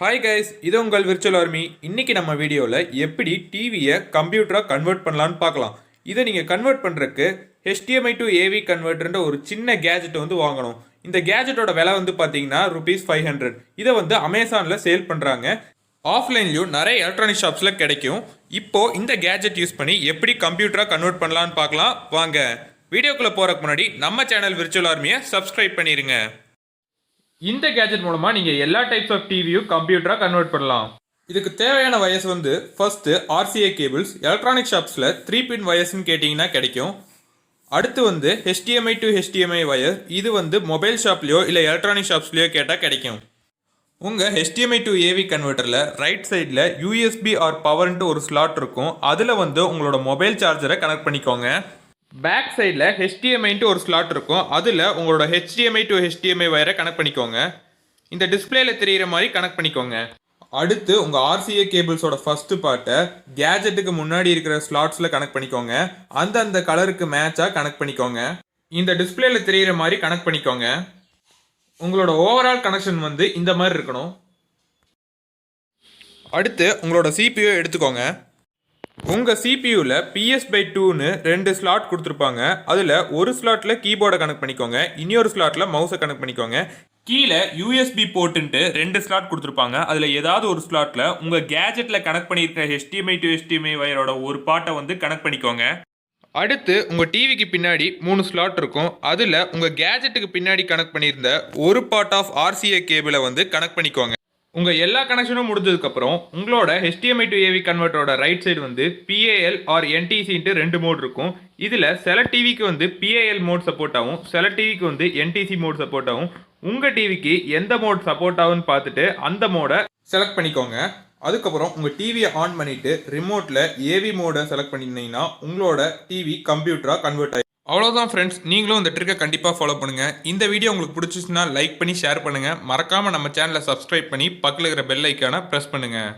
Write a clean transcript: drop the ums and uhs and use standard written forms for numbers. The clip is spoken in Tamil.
ஹாய் கைஸ், இது உங்கள் விர்ச்சுவல் ஆர்மி. இன்னைக்கு நம்ம வீடியோவில் எப்படி டிவியை கம்ப்யூட்டராக கன்வெர்ட் பண்ணலான்னு பார்க்கலாம். இதை நீங்கள் கன்வெர்ட் பண்ணுறதுக்கு HDMI to AV கன்வெர்டர்ன்ற ஒரு சின்ன கேஜெட் வாங்கணும். இந்த கேஜெட்டோட விலை பார்த்தீங்கன்னா ₹500. இதை அமேசானில் சேல் பண்ணுறாங்க. ஆஃப்லைன்லையும் நிறைய எலக்ட்ரானிக் ஷாப்ஸில் கிடைக்கும். இப்போது இந்த கேஜெட் யூஸ் பண்ணி எப்படி கம்ப்யூட்டராக கன்வெர்ட் பண்ணலான்னு பார்க்கலாம் வாங்க. வீடியோக்குள்ளே போகிறதுக்கு முன்னாடி நம்ம சேனல் விர்ச்சுவல் ஆர்மியை சப்ஸ்கிரைப் பண்ணிடுங்க. இந்த கேஜெட் மூலமாக நீங்கள் எல்லா டைப்ஸ் ஆஃப் டிவியும் கம்ப்யூட்டராக கன்வெர்ட் பண்ணலாம். இதுக்கு தேவையான wires first RCA cables electronic ஷாப்ஸில் 3-pin வயர்ஸ்ன்னு கேட்டிங்கன்னா கிடைக்கும். அடுத்து HDMI to HDMI வயர். இது மொபைல் ஷாப்லேயோ இல்லை எலக்ட்ரானிக் ஷாப்ஸ்லேயோ கேட்டால் கிடைக்கும். உங்கள் HDMI to AV கன்வெர்ட்டரில் ரைட் சைடில் USB ஆர் பவர்ன்ட்டு ஒரு ஸ்லாட் இருக்கும். அதில் உங்களோட மொபைல் சார்ஜரை கனெக்ட் பண்ணிக்கோங்க. பேக் சைடில் HDMIன்ட்டு ஒரு ஸ்லாட் இருக்கும். அதில் உங்களோட HDMI to HDMI வயரை கனெக்ட் பண்ணிக்கோங்க. இந்த டிஸ்பிளேல தெரிகிற மாதிரி கனெக்ட் பண்ணிக்கோங்க. அடுத்து உங்கள் RCA கேபிள்ஸோட ஃபஸ்ட்டு பார்ட்டை கேஜெட்டுக்கு முன்னாடி இருக்கிற ஸ்லாட்ஸில் கனெக்ட் பண்ணிக்கோங்க. அந்த கலருக்கு மேட்சாக கனெக்ட் பண்ணிக்கோங்க. இந்த டிஸ்பிளேல தெரிகிற மாதிரி கனெக்ட் பண்ணிக்கோங்க. உங்களோட ஓவரால் கனெக்ஷன் இந்த மாதிரி இருக்கணும். அடுத்து உங்களோட CPU எடுத்துக்கோங்க. உங்கள் சிபியூவில் PS/2ன்னு 2 ஸ்லாட் கொடுத்துருப்பாங்க. அதில் ஒரு ஸ்லாட்டில் கீபோர்டை கனெக்ட் பண்ணிக்கோங்க, இன்னொரு ஸ்லாட்டில் மவுஸை கனெக்ட் பண்ணிக்கோங்க. கீழே USB போர்ட்டுன்ட்டு 2 ஸ்லாட் கொடுத்துருப்பாங்க. அதில் ஏதாவது ஒரு ஸ்லாட்டில் உங்கள் கேஜெட்டில் கனெக்ட் பண்ணியிருக்க HDMI to HDMI வயரோட ஒரு பார்ட்டை கனெக்ட் பண்ணிக்கோங்க. அடுத்து உங்கள் டிவிக்கு பின்னாடி 3 ஸ்லாட் இருக்கும். அதில் உங்கள் கேஜெட்டுக்கு பின்னாடி கனெக்ட் பண்ணியிருந்த ஒரு பார்ட் ஆஃப் RCA கேபிளை கனெக்ட் பண்ணிக்கோங்க. உங்கள் எல்லா கனெக்ஷனும் முடிஞ்சதுக்கப்புறம் உங்களோட HDMI to AV கன்வெர்ட்டரோட ரைட் சைடு PAL ஆர் NTCன்ட்டு 2 மோட் இருக்கும். இதில் சில டிவிக்கு PAL மோட் சப்போர்ட் ஆகும், சில டிவிக்கு NTC மோட் சப்போர்ட் ஆகும். உங்கள் டிவிக்கு எந்த மோட் சப்போர்ட் ஆகும்னு பார்த்துட்டு அந்த மோடை செலக்ட் பண்ணிக்கோங்க. அதுக்கப்புறம் உங்கள் டிவியை ஆன் பண்ணிவிட்டு ரிமோட்டில் AV மோடை செலக்ட் பண்ணியிருந்தீங்கன்னா உங்களோட டிவி கம்ப்யூட்டராக கன்வெர்ட் ஆகி. அவ்வளோதான் ஃப்ரெண்ட்ஸ், நீங்களும் இந்த ட்ரிக்கை கண்டிப்பாக ஃபாலோ பண்ணுங்கள். இந்த வீடியோ உங்களுக்கு பிடிச்சிச்சுன்னா லைக் பண்ணி ஷேர் பண்ணுங்கள். மறக்காமல் நம்ம சேனலை சப்ஸ்கிரைப் பண்ணி பக்கத்தில் இருக்கிற பெல் ஐக்கானை ப்ரெஸ் பண்ணுங்கள்.